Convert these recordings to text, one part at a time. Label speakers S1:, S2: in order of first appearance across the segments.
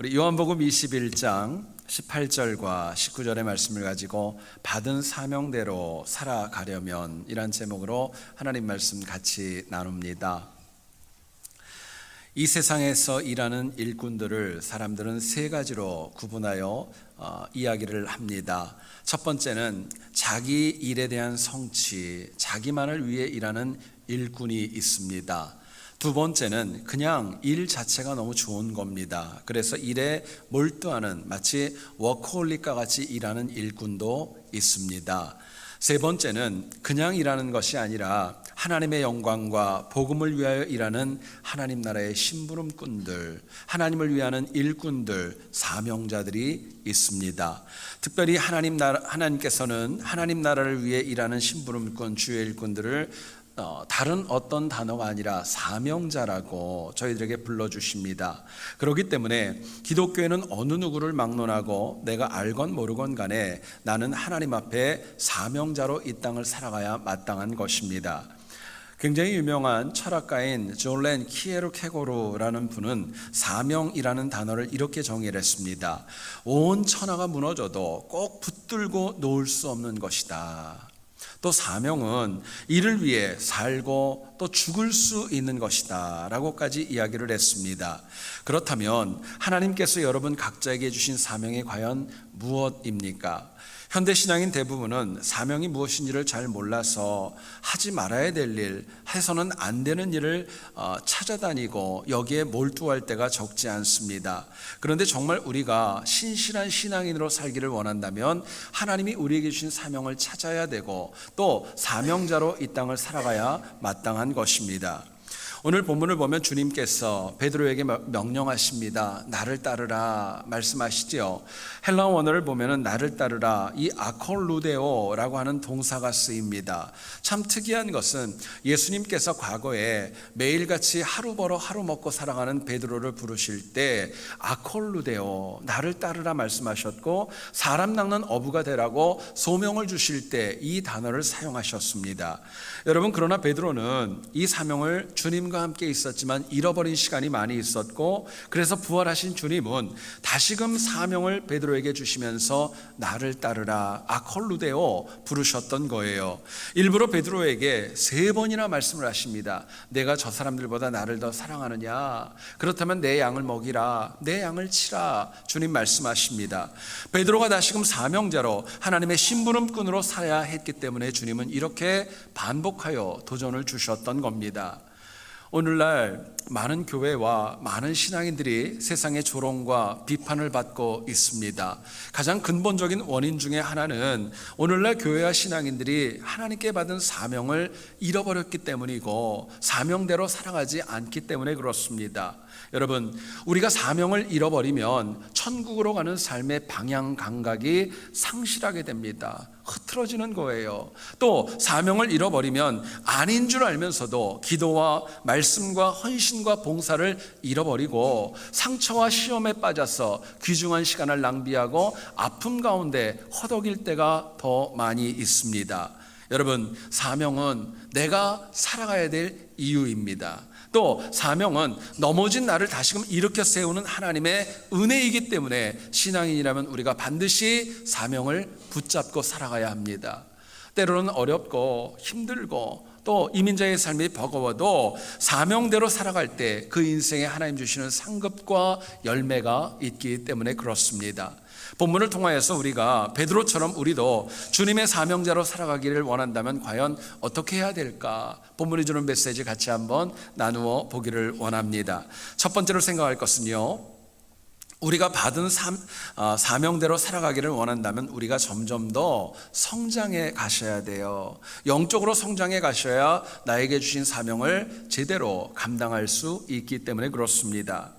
S1: 우리 요한복음 21장 18절과 19절의 말씀을 가지고 받은 사명대로 살아가려면 이란 제목으로 하나님 말씀 같이 나눕니다. 이 세상에서 일하는 일꾼들을 사람들은 세 가지로 구분하여 이야기를 합니다. 첫 번째는 자기 일에 대한 성취, 자기만을 위해 일하는 일꾼이 있습니다. 두 번째는 그냥 일 자체가 너무 좋은 겁니다. 그래서 일에 몰두하는 마치 워커홀릭과 같이 일하는 일꾼도 있습니다. 세 번째는 그냥 일하는 것이 아니라 하나님의 영광과 복음을 위하여 일하는 하나님 나라의 심부름꾼들, 하나님을 위하는 일꾼들, 사명자들이 있습니다. 특별히 하나님께서는 하나님 나라를 위해 일하는 심부름꾼, 주의 일꾼들을 다른 어떤 단어가 아니라 사명자라고 저희들에게 불러주십니다. 그렇기 때문에 기독교회는 어느 누구를 막론하고 내가 알건 모르건 간에 나는 하나님 앞에 사명자로 이 땅을 살아가야 마땅한 것입니다. 굉장히 유명한 철학가인 졸렌 키에르케고르라는 분은 사명이라는 단어를 이렇게 정의를 했습니다. 온 천하가 무너져도 꼭 붙들고 놓을 수 없는 것이다. 또 사명은 이를 위해 살고 또 죽을 수 있는 것이다 라고까지 이야기를 했습니다. 그렇다면 하나님께서 여러분 각자에게 주신 사명이 과연 무엇입니까? 현대신앙인 대부분은 사명이 무엇인지를 잘 몰라서 하지 말아야 될 일, 해서는 안 되는 일을 찾아다니고 여기에 몰두할 때가 적지 않습니다. 그런데 정말 우리가 신실한 신앙인으로 살기를 원한다면 하나님이 우리에게 주신 사명을 찾아야 되고 또 사명자로 이 땅을 살아가야 마땅한 것입니다. 오늘 본문을 보면 주님께서 베드로에게 명령하십니다. 나를 따르라 말씀하시지요. 헬라 원어를 보면 나를 따르라 이 아콜루데오라고 하는 동사가 쓰입니다. 참 특이한 것은 예수님께서 과거에 매일같이 하루 벌어 하루 먹고 살아가는 베드로를 부르실 때 아콜루데오 나를 따르라 말씀하셨고 사람 낚는 어부가 되라고 소명을 주실 때 이 단어를 사용하셨습니다. 여러분 그러나 베드로는 이 사명을 주님과 함께 있었지만 잃어버린 시간이 많이 있었고 그래서 부활하신 주님은 다시금 사명을 베드로에게 주시면서 나를 따르라 아콜루데오 부르셨던 거예요. 일부러 베드로에게 3번이나 말씀을 하십니다. 내가 저 사람들보다 나를 더 사랑하느냐? 그렇다면 내 양을 먹이라, 내 양을 치라. 주님 말씀하십니다. 베드로가 다시금 사명자로 하나님의 심부름꾼으로 살아야 했기 때문에 주님은 이렇게 반복하여 도전을 주셨던 겁니다. 오늘날 많은 교회와 많은 신앙인들이 세상의 조롱과 비판을 받고 있습니다. 가장 근본적인 원인 중에 하나는 오늘날 교회와 신앙인들이 하나님께 받은 사명을 잃어버렸기 때문이고 사명대로 살아가지 않기 때문에 그렇습니다. 여러분 우리가 사명을 잃어버리면 천국으로 가는 삶의 방향 감각이 상실하게 됩니다. 흐트러지는 거예요. 또 사명을 잃어버리면 아닌 줄 알면서도 기도와 말씀과 헌신과 봉사를 잃어버리고 상처와 시험에 빠져서 귀중한 시간을 낭비하고 아픔 가운데 허덕일 때가 더 많이 있습니다. 여러분 사명은 내가 살아가야 될 이유입니다. 또 사명은 넘어진 나를 다시금 일으켜 세우는 하나님의 은혜이기 때문에 신앙인이라면 우리가 반드시 사명을 붙잡고 살아가야 합니다. 때로는 어렵고 힘들고 또 이민자의 삶이 버거워도 사명대로 살아갈 때 그 인생에 하나님 주시는 상급과 열매가 있기 때문에 그렇습니다. 본문을 통하여서 우리가 베드로처럼 우리도 주님의 사명자로 살아가기를 원한다면 과연 어떻게 해야 될까? 본문이 주는 메시지 같이 한번 나누어 보기를 원합니다. 첫 번째로 생각할 것은요, 우리가 받은 사명대로 살아가기를 원한다면 우리가 점점 더 성장해 가셔야 돼요. 영적으로 성장해 가셔야 나에게 주신 사명을 제대로 감당할 수 있기 때문에 그렇습니다.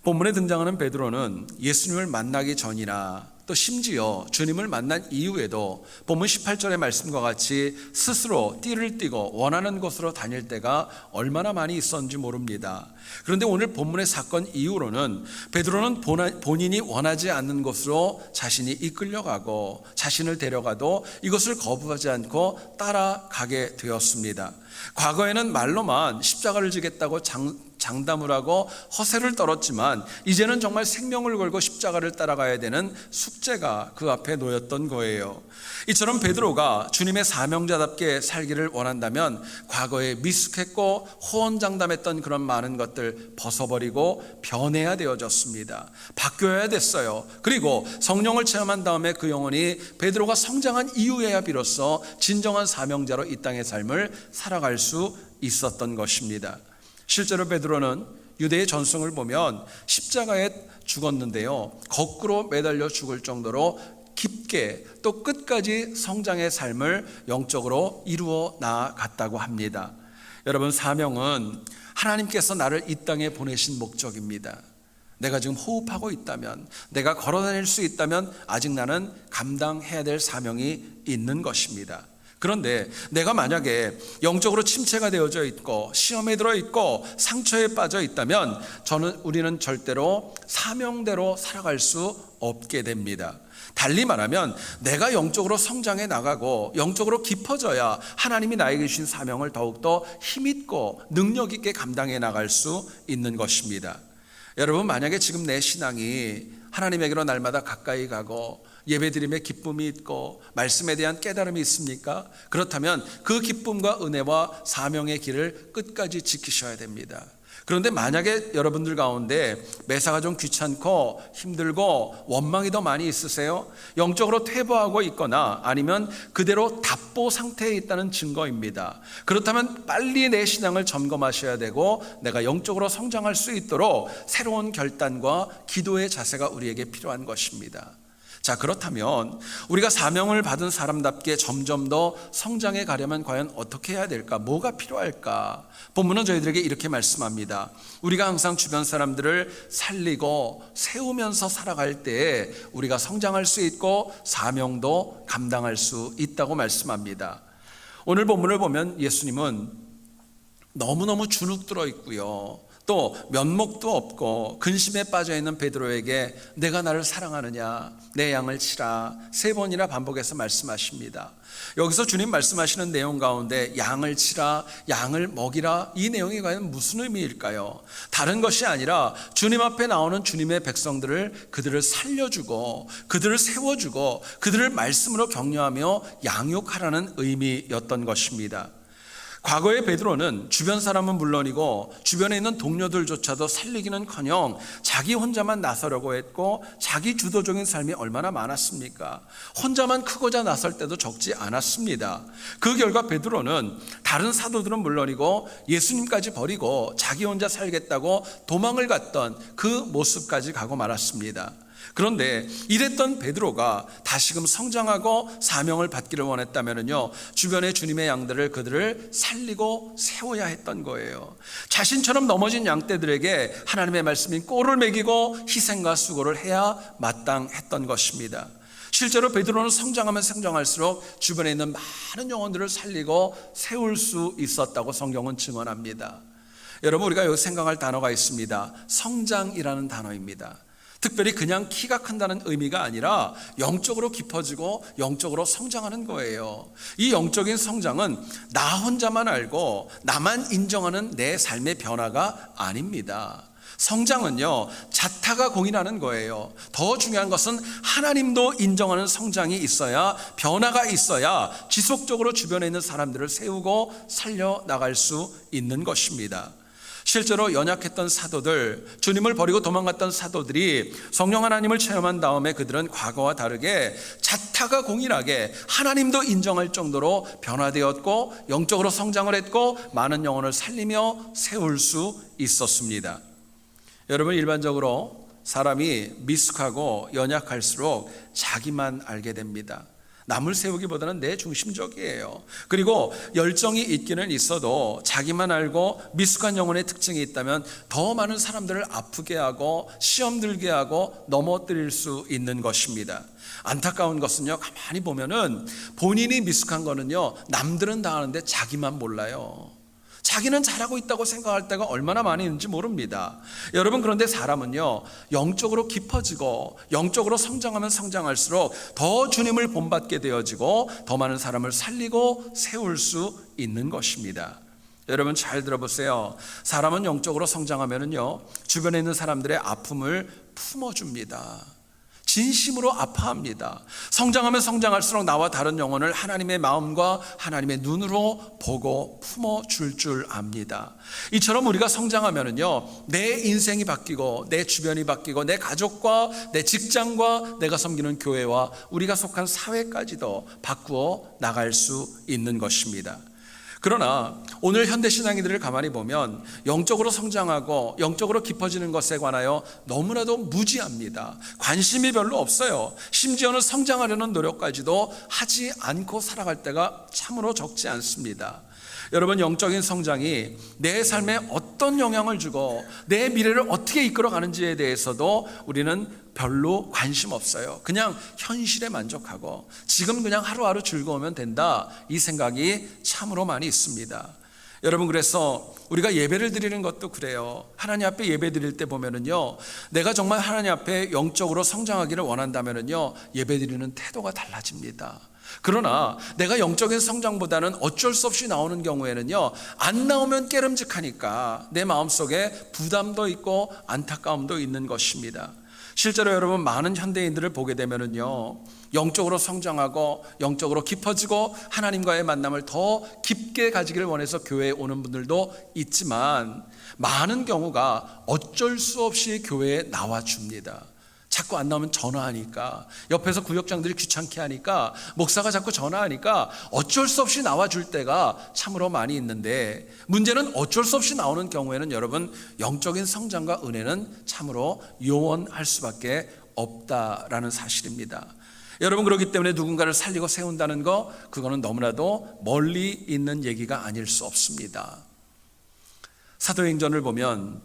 S1: 본문에 등장하는 베드로는 예수님을 만나기 전이나 또 심지어 주님을 만난 이후에도 본문 18절의 말씀과 같이 스스로 띠를 띠고 원하는 곳으로 다닐 때가 얼마나 많이 있었는지 모릅니다. 그런데 오늘 본문의 사건 이후로는 베드로는 본인이 원하지 않는 곳으로 자신이 이끌려가고 자신을 데려가도 이것을 거부하지 않고 따라가게 되었습니다. 과거에는 말로만 십자가를 지겠다고 장담을 하고 허세를 떨었지만 이제는 정말 생명을 걸고 십자가를 따라가야 되는 숙제가 그 앞에 놓였던 거예요. 이처럼 베드로가 주님의 사명자답게 살기를 원한다면 과거에 미숙했고 호언장담했던 그런 많은 것들 벗어버리고 변해야 되어졌습니다. 바뀌어야 됐어요. 그리고 성령을 체험한 다음에 그 영혼이 베드로가 성장한 이후에야 비로소 진정한 사명자로 이 땅의 삶을 살아갈 수 있었던 것입니다. 실제로 베드로는 유대의 전승을 보면 십자가에 죽었는데요, 거꾸로 매달려 죽을 정도로 깊게 또 끝까지 성장의 삶을 영적으로 이루어 나아갔다고 합니다. 여러분, 사명은 하나님께서 나를 이 땅에 보내신 목적입니다. 내가 지금 호흡하고 있다면, 내가 걸어다닐 수 있다면 아직 나는 감당해야 될 사명이 있는 것입니다. 그런데 내가 만약에 영적으로 침체가 되어져 있고 시험에 들어 있고 상처에 빠져 있다면 우리는 절대로 사명대로 살아갈 수 없게 됩니다. 달리 말하면 내가 영적으로 성장해 나가고 영적으로 깊어져야 하나님이 나에게 주신 사명을 더욱더 힘있고 능력 있게 감당해 나갈 수 있는 것입니다. 여러분, 만약에 지금 내 신앙이 하나님에게로 날마다 가까이 가고 예배드림에 기쁨이 있고 말씀에 대한 깨달음이 있습니까? 그렇다면 그 기쁨과 은혜와 사명의 길을 끝까지 지키셔야 됩니다. 그런데 만약에 여러분들 가운데 매사가 좀 귀찮고 힘들고 원망이 더 많이 있으세요? 영적으로 퇴보하고 있거나 아니면 그대로 답보 상태에 있다는 증거입니다. 그렇다면 빨리 내 신앙을 점검하셔야 되고 내가 영적으로 성장할 수 있도록 새로운 결단과 기도의 자세가 우리에게 필요한 것입니다. 자, 그렇다면 우리가 사명을 받은 사람답게 점점 더 성장해 가려면 과연 어떻게 해야 될까? 뭐가 필요할까? 본문은 저희들에게 이렇게 말씀합니다. 우리가 항상 주변 사람들을 살리고 세우면서 살아갈 때 우리가 성장할 수 있고 사명도 감당할 수 있다고 말씀합니다. 오늘 본문을 보면 예수님은 너무너무 주눅들어 있고요, 또 면목도 없고 근심에 빠져있는 베드로에게 내가 나를 사랑하느냐, 내 양을 치라 3번이나 반복해서 말씀하십니다. 여기서 주님 말씀하시는 내용 가운데 양을 치라, 양을 먹이라, 이 내용이 과연 무슨 의미일까요? 다른 것이 아니라 주님 앞에 나오는 주님의 백성들을, 그들을 살려주고 그들을 세워주고 그들을 말씀으로 격려하며 양육하라는 의미였던 것입니다. 과거의 베드로는 주변 사람은 물론이고 주변에 있는 동료들조차도 살리기는커녕 자기 혼자만 나서려고 했고 자기 주도적인 삶이 얼마나 많았습니까? 혼자만 크고자 나설 때도 적지 않았습니다. 그 결과 베드로는 다른 사도들은 물론이고 예수님까지 버리고 자기 혼자 살겠다고 도망을 갔던 그 모습까지 가고 말았습니다. 그런데 이랬던 베드로가 다시금 성장하고 사명을 받기를 원했다면요, 주변의 주님의 양들을, 그들을 살리고 세워야 했던 거예요. 자신처럼 넘어진 양떼들에게 하나님의 말씀인 꼴을 먹이고 희생과 수고를 해야 마땅했던 것입니다. 실제로 베드로는 성장하면 성장할수록 주변에 있는 많은 영혼들을 살리고 세울 수 있었다고 성경은 증언합니다. 여러분, 우리가 여기 생각할 단어가 있습니다. 성장이라는 단어입니다. 특별히 그냥 키가 큰다는 의미가 아니라 영적으로 깊어지고 영적으로 성장하는 거예요. 이 영적인 성장은 나 혼자만 알고 나만 인정하는 내 삶의 변화가 아닙니다. 성장은요, 자타가 공인하는 거예요. 더 중요한 것은 하나님도 인정하는 성장이 있어야, 변화가 있어야 지속적으로 주변에 있는 사람들을 세우고 살려나갈 수 있는 것입니다. 실제로 연약했던 사도들, 주님을 버리고 도망갔던 사도들이 성령 하나님을 체험한 다음에 그들은 과거와 다르게 자타가 공인하게 하나님도 인정할 정도로 변화되었고 영적으로 성장을 했고 많은 영혼을 살리며 세울 수 있었습니다. 여러분, 일반적으로 사람이 미숙하고 연약할수록 자기만 알게 됩니다. 남을 세우기보다는 내 중심적이에요. 그리고 열정이 있기는 있어도 자기만 알고 미숙한 영혼의 특징이 있다면 더 많은 사람들을 아프게 하고 시험 들게 하고 넘어뜨릴 수 있는 것입니다. 안타까운 것은요, 가만히 보면은 본인이 미숙한 거는요, 남들은 다 아는데 자기만 몰라요. 자기는 잘하고 있다고 생각할 때가 얼마나 많이 있는지 모릅니다. 여러분, 그런데 사람은요, 영적으로 깊어지고 영적으로 성장하면 성장할수록 더 주님을 본받게 되어지고 더 많은 사람을 살리고 세울 수 있는 것입니다. 여러분 잘 들어보세요. 사람은 영적으로 성장하면은요, 주변에 있는 사람들의 아픔을 품어줍니다. 진심으로 아파합니다. 성장하면 성장할수록 나와 다른 영혼을 하나님의 마음과 하나님의 눈으로 보고 품어줄 줄 압니다. 이처럼 우리가 성장하면은요, 내 인생이 바뀌고 내 주변이 바뀌고 내 가족과 내 직장과 내가 섬기는 교회와 우리가 속한 사회까지도 바꾸어 나갈 수 있는 것입니다. 그러나 오늘 현대신앙인들을 가만히 보면 영적으로 성장하고 영적으로 깊어지는 것에 관하여 너무나도 무지합니다. 관심이 별로 없어요. 심지어는 성장하려는 노력까지도 하지 않고 살아갈 때가 참으로 적지 않습니다. 여러분, 영적인 성장이 내 삶에 어떤 영향을 주고 내 미래를 어떻게 이끌어가는지에 대해서도 우리는 별로 관심 없어요. 그냥 현실에 만족하고 지금 그냥 하루하루 즐거우면 된다, 이 생각이 참으로 많이 있습니다. 여러분, 그래서 우리가 예배를 드리는 것도 그래요. 하나님 앞에 예배 드릴 때 보면은요, 내가 정말 하나님 앞에 영적으로 성장하기를 원한다면은요, 예배 드리는 태도가 달라집니다. 그러나 내가 영적인 성장보다는 어쩔 수 없이 나오는 경우에는요, 안 나오면 깨름직하니까 내 마음속에 부담도 있고 안타까움도 있는 것입니다. 실제로 여러분, 많은 현대인들을 보게 되면은요, 영적으로 성장하고 영적으로 깊어지고 하나님과의 만남을 더 깊게 가지기를 원해서 교회에 오는 분들도 있지만, 많은 경우가 어쩔 수 없이 교회에 나와줍니다. 자꾸 안 나오면 전화하니까, 옆에서 구역장들이 귀찮게 하니까, 목사가 자꾸 전화하니까 어쩔 수 없이 나와줄 때가 참으로 많이 있는데, 문제는 어쩔 수 없이 나오는 경우에는 여러분, 영적인 성장과 은혜는 참으로 요원할 수밖에 없다라는 사실입니다. 여러분, 그렇기 때문에 누군가를 살리고 세운다는 거, 그거는 너무나도 멀리 있는 얘기가 아닐 수 없습니다. 사도행전을 보면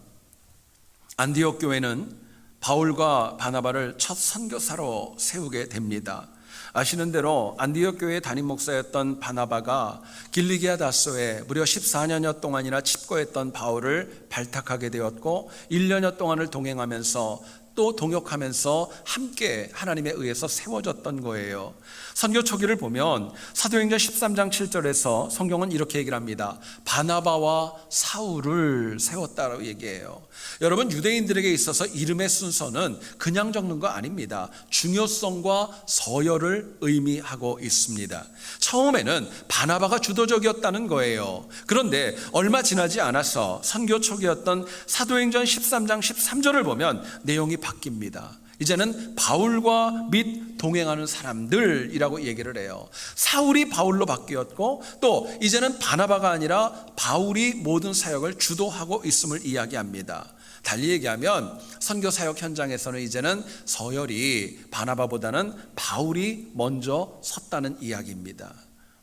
S1: 안디옥 교회는 바울과 바나바를 첫 선교사로 세우게 됩니다. 아시는 대로 안디옥 교회의 담임 목사였던 바나바가 길리기아 다소에 무려 14년여 동안이나 칩거했던 바울을 발탁하게 되었고, 1년여 동안을 동행하면서 또 동역하면서 함께 하나님에 의해서 세워졌던 거예요. 선교 초기를 보면 사도행전 13장 7절에서 성경은 이렇게 얘기를 합니다. 바나바와 사울을 세웠다라고 얘기해요. 여러분, 유대인들에게 있어서 이름의 순서는 그냥 적는 거 아닙니다. 중요성과 서열을 의미하고 있습니다. 처음에는 바나바가 주도적이었다는 거예요. 그런데 얼마 지나지 않아서 선교 초기였던 사도행전 13장 13절을 보면 내용이 바뀝니다. 이제는 바울과 및 동행하는 사람들이라고 얘기를 해요. 사울이 바울로 바뀌었고, 또 이제는 바나바가 아니라 바울이 모든 사역을 주도하고 있음을 이야기합니다. 달리 얘기하면 선교 사역 현장에서는 이제는 서열이 바나바보다는 바울이 먼저 섰다는 이야기입니다.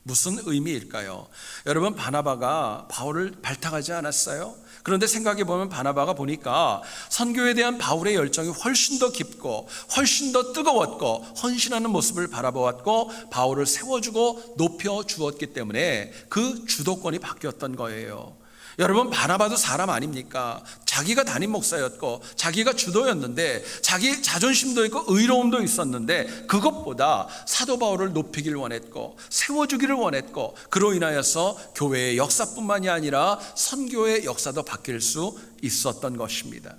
S1: 무슨 의미일까요? 여러분, 바나바가 바울을 발탁하지 않았어요? 그런데 생각해 보면 바나바가 보니까 선교에 대한 바울의 열정이 훨씬 더 깊고 훨씬 더 뜨거웠고 헌신하는 모습을 바라보았고, 바울을 세워주고 높여주었기 때문에 그 주도권이 바뀌었던 거예요. 여러분, 바나바도 사람 아닙니까? 자기가 담임 목사였고 자기가 주도였는데, 자기 자존심도 있고 의로움도 있었는데, 그것보다 사도 바울을 높이기를 원했고 세워주기를 원했고, 그로 인하여서 교회의 역사뿐만이 아니라 선교의 역사도 바뀔 수 있었던 것입니다.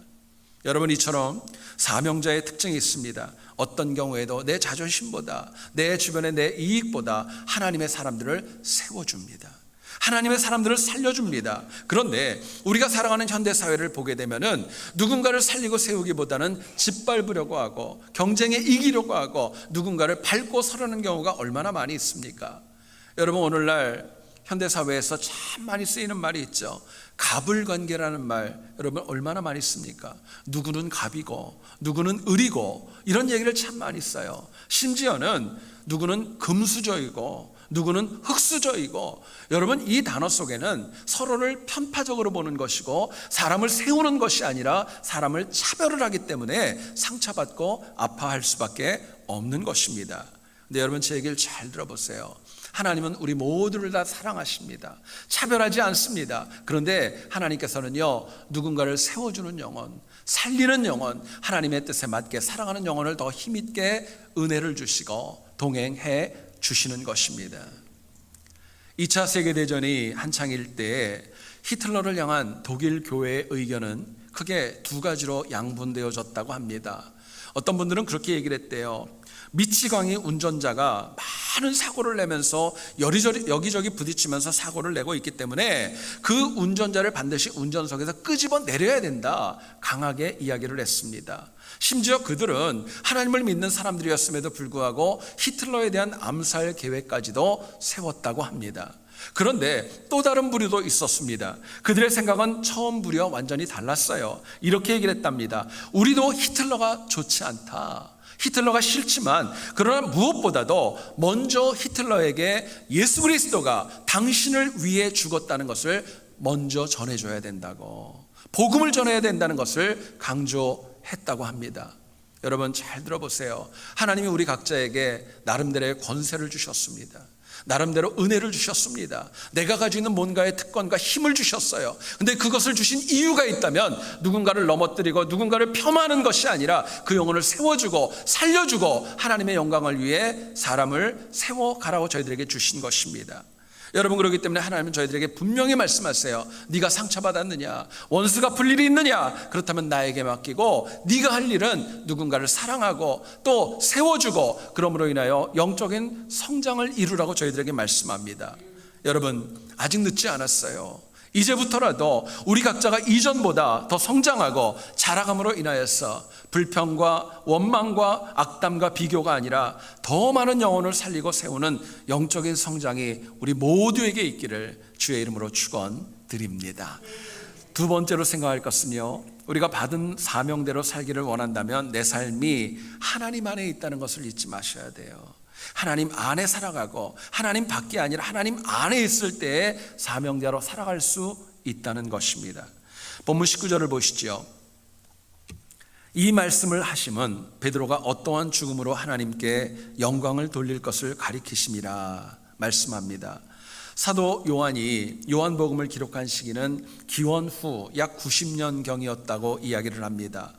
S1: 여러분, 이처럼 사명자의 특징이 있습니다. 어떤 경우에도 내 자존심보다, 내 주변의 내 이익보다 하나님의 사람들을 세워줍니다. 하나님의 사람들을 살려줍니다. 그런데 우리가 살아가는 현대사회를 보게 되면은 누군가를 살리고 세우기보다는 짓밟으려고 하고 경쟁에 이기려고 하고 누군가를 밟고 서려는 경우가 얼마나 많이 있습니까? 여러분, 오늘날 현대사회에서 참 많이 쓰이는 말이 있죠. 갑을관계라는 말, 여러분 얼마나 많이 씁니까? 누구는 갑이고 누구는 을이고, 이런 얘기를 참 많이 써요. 심지어는 누구는 금수저이고 누구는 흙수저이고, 여러분, 이 단어 속에는 서로를 편파적으로 보는 것이고 사람을 세우는 것이 아니라 사람을 차별을 하기 때문에 상처받고 아파할 수밖에 없는 것입니다. 근데 여러분, 제 얘기를 잘 들어보세요. 하나님은 우리 모두를 다 사랑하십니다. 차별하지 않습니다. 그런데 하나님께서는요, 누군가를 세워주는 영혼, 살리는 영혼, 하나님의 뜻에 맞게 사랑하는 영혼을 더 힘있게 은혜를 주시고 동행해 주시는 것입니다. 2차 세계대전이 한창일 때에 히틀러를 향한 독일 교회의 의견은 크게 두 가지로 양분되어졌다고 합니다. 어떤 분들은 그렇게 얘기를 했대요. 미치광이 운전자가 많은 사고를 내면서 여기저기 부딪히면서 사고를 내고 있기 때문에 그 운전자를 반드시 운전석에서 끄집어 내려야 된다, 강하게 이야기를 했습니다. 심지어 그들은 하나님을 믿는 사람들이었음에도 불구하고 히틀러에 대한 암살 계획까지도 세웠다고 합니다. 그런데 또 다른 부류도 있었습니다. 그들의 생각은 처음 부류와 완전히 달랐어요. 이렇게 얘기를 했답니다. 우리도 히틀러가 좋지 않다, 히틀러가 싫지만 그러나 무엇보다도 먼저 히틀러에게 예수 그리스도가 당신을 위해 죽었다는 것을 먼저 전해줘야 된다고, 복음을 전해야 된다는 것을 강조했다고 합니다. 여러분 잘 들어보세요. 하나님이 우리 각자에게 나름대로의 권세를 주셨습니다. 나름대로 은혜를 주셨습니다. 내가 가지고 있는 뭔가의 특권과 힘을 주셨어요. 근데 그것을 주신 이유가 있다면 누군가를 넘어뜨리고 누군가를 폄하하는 것이 아니라 그 영혼을 세워주고 살려주고 하나님의 영광을 위해 사람을 세워가라고 저희들에게 주신 것입니다. 여러분, 그렇기 때문에 하나님은 저희들에게 분명히 말씀하세요. 네가 상처받았느냐, 원수가 풀 일이 있느냐, 그렇다면 나에게 맡기고 네가 할 일은 누군가를 사랑하고 또 세워주고 그러므로 인하여 영적인 성장을 이루라고 저희들에게 말씀합니다. 여러분, 아직 늦지 않았어요. 이제부터라도 우리 각자가 이전보다 더 성장하고 자라감으로 인하여서 불평과 원망과 악담과 비교가 아니라 더 많은 영혼을 살리고 세우는 영적인 성장이 우리 모두에게 있기를 주의 이름으로 축원드립니다. 두 번째로 생각할 것은요, 우리가 받은 사명대로 살기를 원한다면 내 삶이 하나님 안에 있다는 것을 잊지 마셔야 돼요. 하나님 안에 살아가고 하나님 밖이 아니라 하나님 안에 있을 때에 사명자로 살아갈 수 있다는 것입니다. 본문 19절을 보시죠. 이 말씀을 하심은 베드로가 어떠한 죽음으로 하나님께 영광을 돌릴 것을 가리키심이라 말씀합니다. 사도 요한이 요한복음을 기록한 시기는 기원 후 약 90년경이었다고 이야기를 합니다.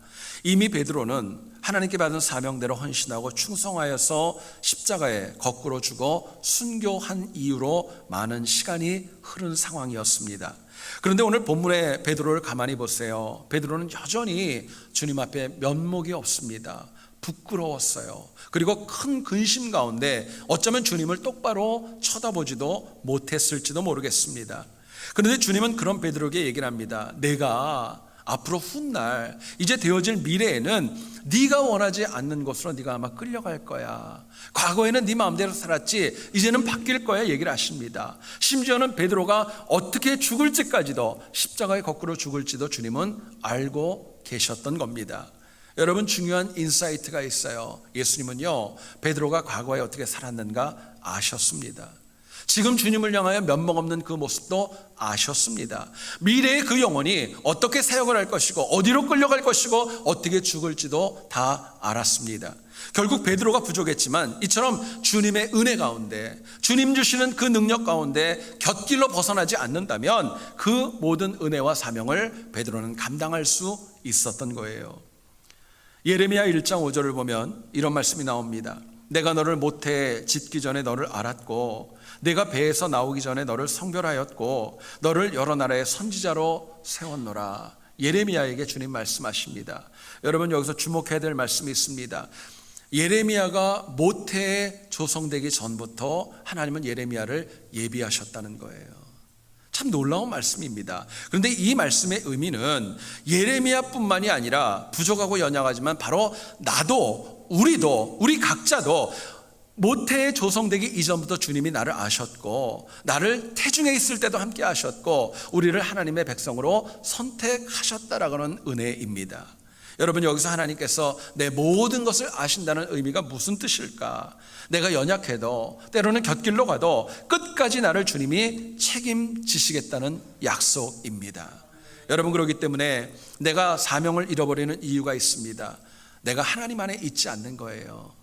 S1: 이미 베드로는 하나님께 받은 사명대로 헌신하고 충성하여서 십자가에 거꾸로 죽어 순교한 이후로 많은 시간이 흐른 상황이었습니다. 그런데 오늘 본문의 베드로를 가만히 보세요. 베드로는 여전히 주님 앞에 면목이 없습니다. 부끄러웠어요. 그리고 큰 근심 가운데 어쩌면 주님을 똑바로 쳐다보지도 못했을지도 모르겠습니다. 그런데 주님은 그런 베드로에게 얘기를 합니다. 내가 앞으로 훗날 이제 되어질 미래에는 네가 원하지 않는 곳으로 네가 아마 끌려갈 거야. 과거에는 네 마음대로 살았지 이제는 바뀔 거야 얘기를 하십니다. 심지어는 베드로가 어떻게 죽을지까지도, 십자가에 거꾸로 죽을지도 주님은 알고 계셨던 겁니다. 여러분, 중요한 인사이트가 있어요. 예수님은요, 베드로가 과거에 어떻게 살았는가 아셨습니다. 지금 주님을 향하여 면목 없는 그 모습도 아셨습니다. 미래의 그 영혼이 어떻게 사역을 할 것이고 어디로 끌려갈 것이고 어떻게 죽을지도 다 알았습니다. 결국 베드로가 부족했지만 이처럼 주님의 은혜 가운데, 주님 주시는 그 능력 가운데 곁길로 벗어나지 않는다면 그 모든 은혜와 사명을 베드로는 감당할 수 있었던 거예요. 예레미야 1장 5절을 보면 이런 말씀이 나옵니다. 내가 너를 모태에 짓기 전에 너를 알았고 내가 배에서 나오기 전에 너를 성별하였고 너를 여러 나라의 선지자로 세웠노라. 예레미야에게 주님 말씀하십니다. 여러분, 여기서 주목해야 될 말씀이 있습니다. 예레미야가 모태에 조성되기 전부터 하나님은 예레미야를 예비하셨다는 거예요. 참 놀라운 말씀입니다. 그런데 이 말씀의 의미는 예레미야뿐만이 아니라 부족하고 연약하지만 바로 나도, 우리도, 우리 각자도 모태에 조성되기 이전부터 주님이 나를 아셨고 나를 태중에 있을 때도 함께 하셨고 우리를 하나님의 백성으로 선택하셨다라는 은혜입니다. 여러분, 여기서 하나님께서 내 모든 것을 아신다는 의미가 무슨 뜻일까? 내가 연약해도 때로는 곁길로 가도 끝까지 나를 주님이 책임지시겠다는 약속입니다. 여러분, 그렇기 때문에 내가 사명을 잃어버리는 이유가 있습니다. 내가 하나님 안에 있지 않는 거예요.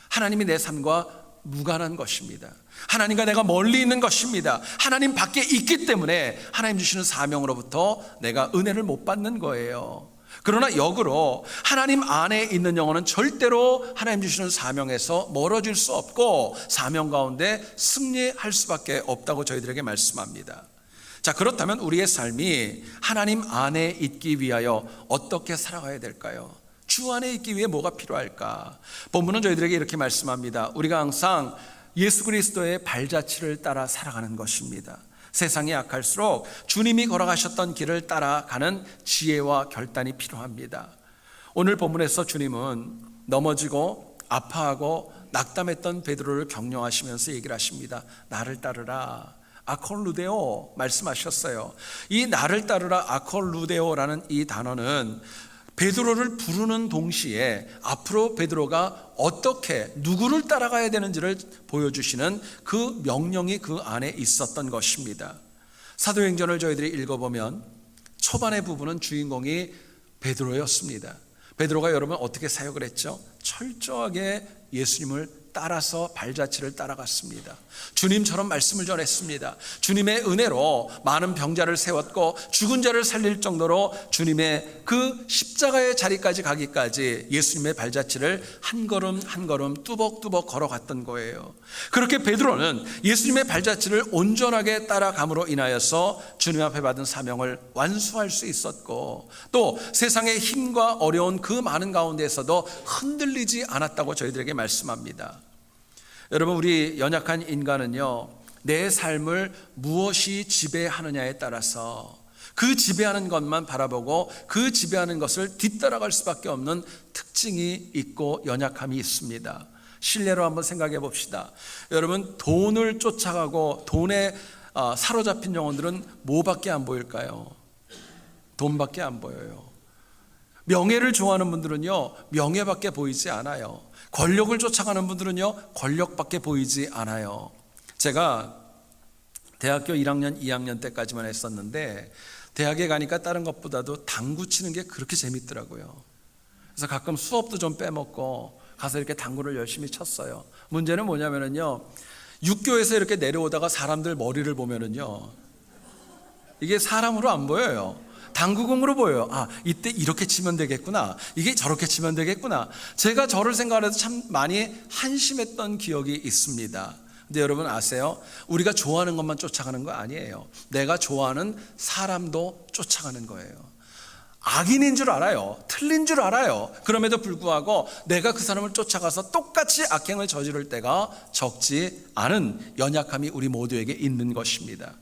S1: 하나님이 내 삶과 무관한 것입니다. 하나님과 내가 멀리 있는 것입니다. 하나님 밖에 있기 때문에 하나님 주시는 사명으로부터 내가 은혜를 못 받는 거예요. 그러나 역으로 하나님 안에 있는 영혼은 절대로 하나님 주시는 사명에서 멀어질 수 없고 사명 가운데 승리할 수밖에 없다고 저희들에게 말씀합니다. 자, 그렇다면 우리의 삶이 하나님 안에 있기 위하여 어떻게 살아가야 될까요? 주 안에 있기 위해 뭐가 필요할까? 본문은 저희들에게 이렇게 말씀합니다. 우리가 항상 예수 그리스도의 발자취를 따라 살아가는 것입니다. 세상이 악할수록 주님이 걸어가셨던 길을 따라가는 지혜와 결단이 필요합니다. 오늘 본문에서 주님은 넘어지고 아파하고 낙담했던 베드로를 격려하시면서 얘기를 하십니다. 나를 따르라, 아콜루데오 말씀하셨어요. 이 나를 따르라, 아콜루데오라는 이 단어는 베드로를 부르는 동시에 앞으로 베드로가 어떻게 누구를 따라가야 되는지를 보여주시는 그 명령이 그 안에 있었던 것입니다. 사도행전을 저희들이 읽어보면 초반의 부분은 주인공이 베드로였습니다. 베드로가 여러분 어떻게 사역을 했죠? 철저하게 예수님을 따라서 발자취를 따라갔습니다. 주님처럼 말씀을 전했습니다. 주님의 은혜로 많은 병자를 세웠고 죽은 자를 살릴 정도로 주님의 그 십자가의 자리까지 가기까지 예수님의 발자취를 한 걸음 한 걸음 뚜벅뚜벅 걸어갔던 거예요. 그렇게 베드로는 예수님의 발자취를 온전하게 따라감으로 인하여서 주님 앞에 받은 사명을 완수할 수 있었고, 또 세상의 힘과 어려운 그 많은 가운데에서도 흔들리지 않았다고 저희들에게 말씀합니다. 여러분, 우리 연약한 인간은요, 내 삶을 무엇이 지배하느냐에 따라서 그 지배하는 것만 바라보고 그 지배하는 것을 뒤따라갈 수밖에 없는 특징이 있고 연약함이 있습니다. 실례로 한번 생각해 봅시다. 여러분, 돈을 쫓아가고 돈에 사로잡힌 영혼들은 뭐밖에 안 보일까요? 돈밖에 안 보여요. 명예를 좋아하는 분들은요, 명예밖에 보이지 않아요. 권력을 쫓아가는 분들은요, 권력밖에 보이지 않아요. 제가 대학교 1학년, 2학년 때까지만 했었는데 대학에 가니까 다른 것보다도 당구 치는 게 그렇게 재밌더라고요. 그래서 가끔 수업도 좀 빼먹고 가서 이렇게 당구를 열심히 쳤어요. 문제는 뭐냐면요, 육교에서 이렇게 내려오다가 사람들 머리를 보면은요, 이게 사람으로 안 보여요. 당구공으로 보여요. 아, 이때 이렇게 치면 되겠구나, 이게 저렇게 치면 되겠구나. 제가 저를 생각해서 참 많이 한심했던 기억이 있습니다. 근데 여러분 아세요? 우리가 좋아하는 것만 쫓아가는 거 아니에요. 내가 좋아하는 사람도 쫓아가는 거예요. 악인인 줄 알아요. 틀린 줄 알아요. 그럼에도 불구하고 내가 그 사람을 쫓아가서 똑같이 악행을 저지를 때가 적지 않은 연약함이 우리 모두에게 있는 것입니다.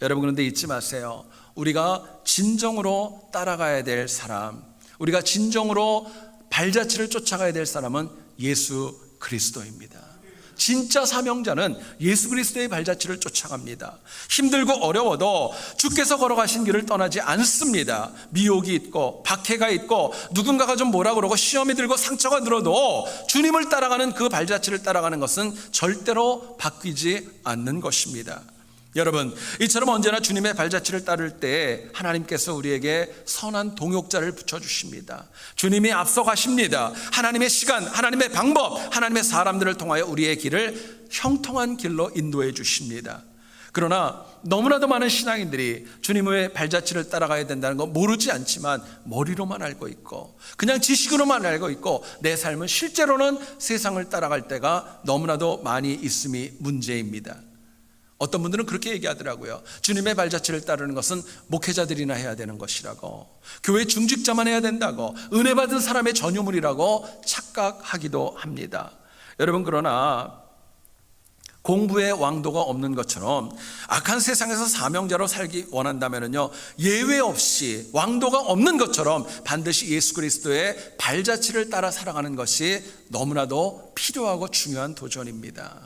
S1: 여러분, 그런데 잊지 마세요. 우리가 진정으로 따라가야 될 사람, 우리가 진정으로 발자취를 쫓아가야 될 사람은 예수 그리스도입니다. 진짜 사명자는 예수 그리스도의 발자취를 쫓아갑니다. 힘들고 어려워도 주께서 걸어가신 길을 떠나지 않습니다. 미혹이 있고 박해가 있고 누군가가 좀 뭐라 그러고 시험이 들고 상처가 들어도 주님을 따라가는 그 발자취를 따라가는 것은 절대로 바뀌지 않는 것입니다. 여러분, 이처럼 언제나 주님의 발자취를 따를 때 하나님께서 우리에게 선한 동역자를 붙여주십니다. 주님이 앞서가십니다. 하나님의 시간, 하나님의 방법, 하나님의 사람들을 통하여 우리의 길을 형통한 길로 인도해 주십니다. 그러나 너무나도 많은 신앙인들이 주님의 발자취를 따라가야 된다는 거 모르지 않지만 머리로만 알고 있고 그냥 지식으로만 알고 있고 내 삶은 실제로는 세상을 따라갈 때가 너무나도 많이 있음이 문제입니다. 어떤 분들은 그렇게 얘기하더라고요. 주님의 발자취를 따르는 것은 목회자들이나 해야 되는 것이라고, 교회 중직자만 해야 된다고, 은혜 받은 사람의 전유물이라고 착각하기도 합니다. 여러분, 그러나 공부의 왕도가 없는 것처럼 악한 세상에서 사명자로 살기 원한다면요, 예외 없이 왕도가 없는 것처럼 반드시 예수 그리스도의 발자취를 따라 살아가는 것이 너무나도 필요하고 중요한 도전입니다.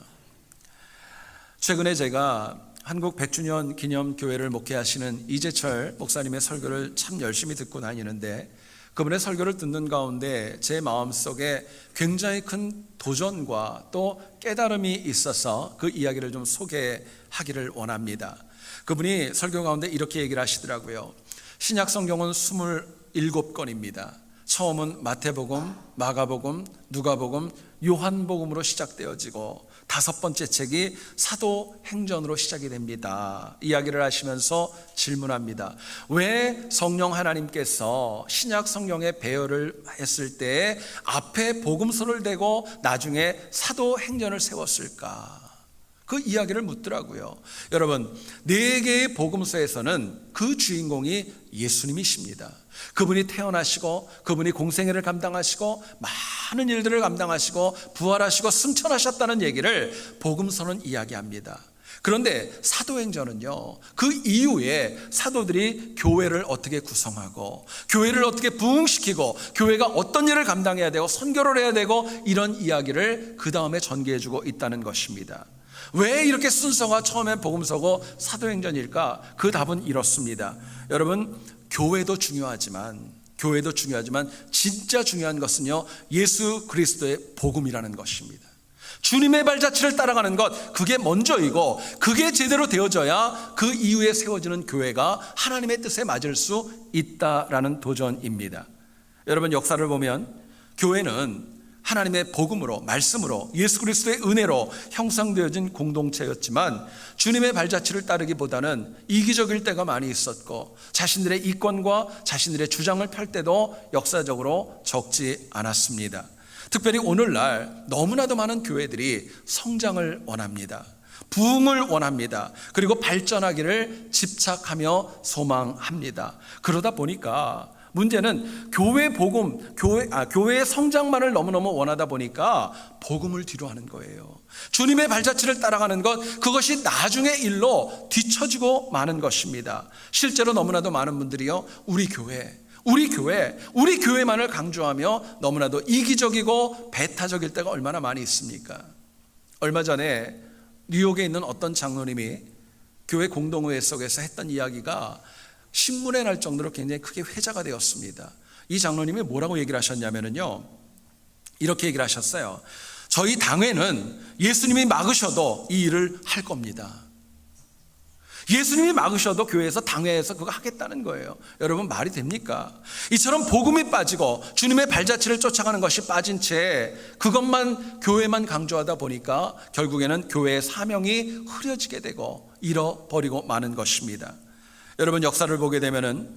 S1: 최근에 제가 한국 100주년 기념교회를 목회하시는 이재철 목사님의 설교를 참 열심히 듣고 다니는데, 그분의 설교를 듣는 가운데 제 마음속에 굉장히 큰 도전과 또 깨달음이 있어서 그 이야기를 좀 소개하기를 원합니다. 그분이 설교 가운데 이렇게 얘기를 하시더라고요. 신약 성경은 27권입니다. 처음은 마태복음, 마가복음, 누가복음, 요한복음으로 시작되어지고 5번째 책이 사도행전으로 시작이 됩니다. 이야기를 하시면서 질문합니다. 왜 성령 하나님께서 신약 성경의 배열을 했을 때 앞에 복음서를 대고 나중에 사도행전을 세웠을까? 그 이야기를 묻더라고요. 여러분, 4개의 복음서에서는 그 주인공이 예수님이십니다. 그분이 태어나시고 그분이 공생애를 감당하시고 많은 일들을 감당하시고 부활하시고 승천하셨다는 얘기를 복음서는 이야기합니다. 그런데 사도행전은요, 그 이후에 사도들이 교회를 어떻게 구성하고 교회를 어떻게 부흥시키고 교회가 어떤 일을 감당해야 되고 선교를 해야 되고 이런 이야기를 그 다음에 전개해주고 있다는 것입니다. 왜 이렇게 순서가 처음에 복음서고 사도행전일까? 그 답은 이렇습니다. 여러분, 교회도 중요하지만 진짜 중요한 것은요, 예수 그리스도의 복음이라는 것입니다. 주님의 발자취를 따라가는 것, 그게 먼저이고 그게 제대로 되어져야 그 이후에 세워지는 교회가 하나님의 뜻에 맞을 수 있다라는 도전입니다. 여러분, 역사를 보면 교회는 하나님의 복음으로, 말씀으로, 예수 그리스도의 은혜로 형성되어진 공동체였지만 주님의 발자취를 따르기보다는 이기적일 때가 많이 있었고 자신들의 이권과 자신들의 주장을 펼 때도 역사적으로 적지 않았습니다. 특별히 오늘날 너무나도 많은 교회들이 성장을 원합니다. 부흥을 원합니다. 그리고 발전하기를 집착하며 소망합니다. 그러다 보니까 문제는 교회 복음, 교회의 성장만을 너무너무 원하다 보니까 복음을 뒤로 하는 거예요. 주님의 발자취를 따라가는 것, 그것이 나중의 일로 뒤처지고 마는 것입니다. 실제로 너무나도 많은 분들이요, 우리 교회만을 강조하며 너무나도 이기적이고 배타적일 때가 얼마나 많이 있습니까? 얼마 전에 뉴욕에 있는 어떤 장로님이 교회 공동회 속에서 했던 이야기가 신문에 날 정도로 굉장히 크게 회자가 되었습니다. 이 장로님이 뭐라고 얘기를 하셨냐면요, 이렇게 얘기를 하셨어요. 저희 당회는 예수님이 막으셔도 이 일을 할 겁니다. 예수님이 막으셔도 교회에서, 당회에서 그거 하겠다는 거예요. 여러분, 말이 됩니까? 이처럼 복음이 빠지고 주님의 발자취를 쫓아가는 것이 빠진 채 그것만, 교회만 강조하다 보니까 결국에는 교회의 사명이 흐려지게 되고 잃어버리고 마는 것입니다. 여러분, 역사를 보게 되면은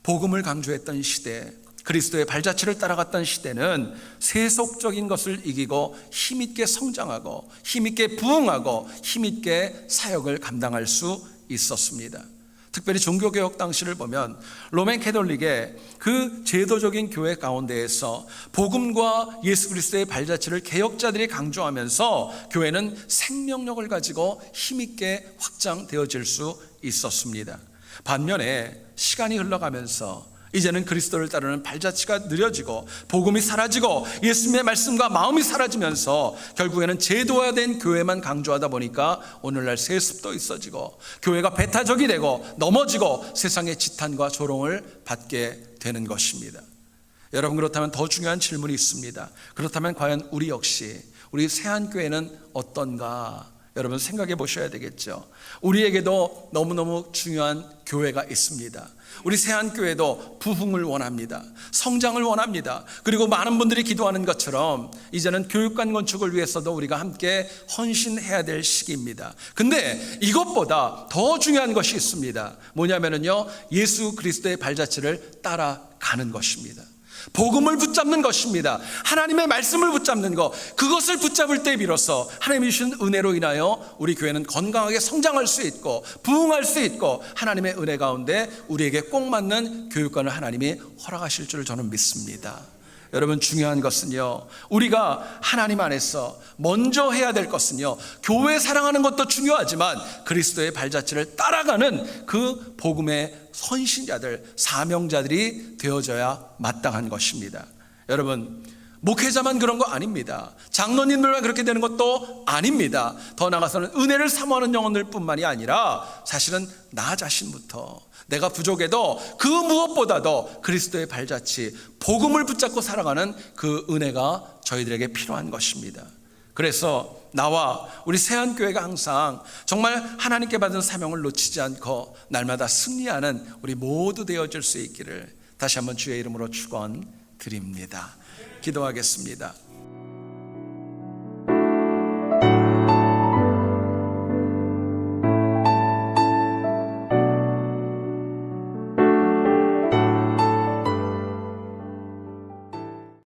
S1: 복음을 강조했던 시대, 그리스도의 발자취를 따라갔던 시대는 세속적인 것을 이기고 힘있게 성장하고 힘있게 부흥하고 힘있게 사역을 감당할 수 있었습니다. 특별히 종교개혁 당시를 보면 로맨 캐톨릭의 그 제도적인 교회 가운데에서 복음과 예수 그리스도의 발자취를 개혁자들이 강조하면서 교회는 생명력을 가지고 힘있게 확장되어질 수 있었습니다. 반면에 시간이 흘러가면서 이제는 그리스도를 따르는 발자취가 느려지고 복음이 사라지고 예수님의 말씀과 마음이 사라지면서 결국에는 제도화된 교회만 강조하다 보니까 오늘날 세습도 있어지고 교회가 배타적이 되고 넘어지고 세상의 지탄과 조롱을 받게 되는 것입니다. 여러분, 그렇다면 더 중요한 질문이 있습니다. 그렇다면 과연 우리 역시, 우리 세안교회는 어떤가? 여러분, 생각해 보셔야 되겠죠. 우리에게도 너무너무 중요한 교회가 있습니다. 우리 세안교회도 부흥을 원합니다. 성장을 원합니다. 그리고 많은 분들이 기도하는 것처럼 이제는 교육관 건축을 위해서도 우리가 함께 헌신해야 될 시기입니다. 근데 이것보다 더 중요한 것이 있습니다. 뭐냐면요, 예수 그리스도의 발자취를 따라가는 것입니다. 복음을 붙잡는 것입니다. 하나님의 말씀을 붙잡는 것, 그것을 붙잡을 때 비로소 하나님이 주신 은혜로 인하여 우리 교회는 건강하게 성장할 수 있고 부흥할 수 있고 하나님의 은혜 가운데 우리에게 꼭 맞는 교육관을 하나님이 허락하실 줄 저는 믿습니다. 여러분, 중요한 것은요, 우리가 하나님 안에서 먼저 해야 될 것은요, 교회 사랑하는 것도 중요하지만 그리스도의 발자취를 따라가는 그 복음의 헌신자들, 사명자들이 되어져야 마땅한 것입니다. 여러분, 목회자만 그런 거 아닙니다. 장로님들만 그렇게 되는 것도 아닙니다. 더 나아가서는 은혜를 사모하는 영혼들 뿐만이 아니라 사실은 나 자신부터, 내가 부족해도 그 무엇보다도 그리스도의 발자취, 복음을 붙잡고 살아가는 그 은혜가 저희들에게 필요한 것입니다. 그래서 나와 우리 세안교회가 항상 정말 하나님께 받은 사명을 놓치지 않고 날마다 승리하는 우리 모두 되어질 수 있기를 다시 한번 주의 이름으로 축원드립니다. 기도하겠습니다.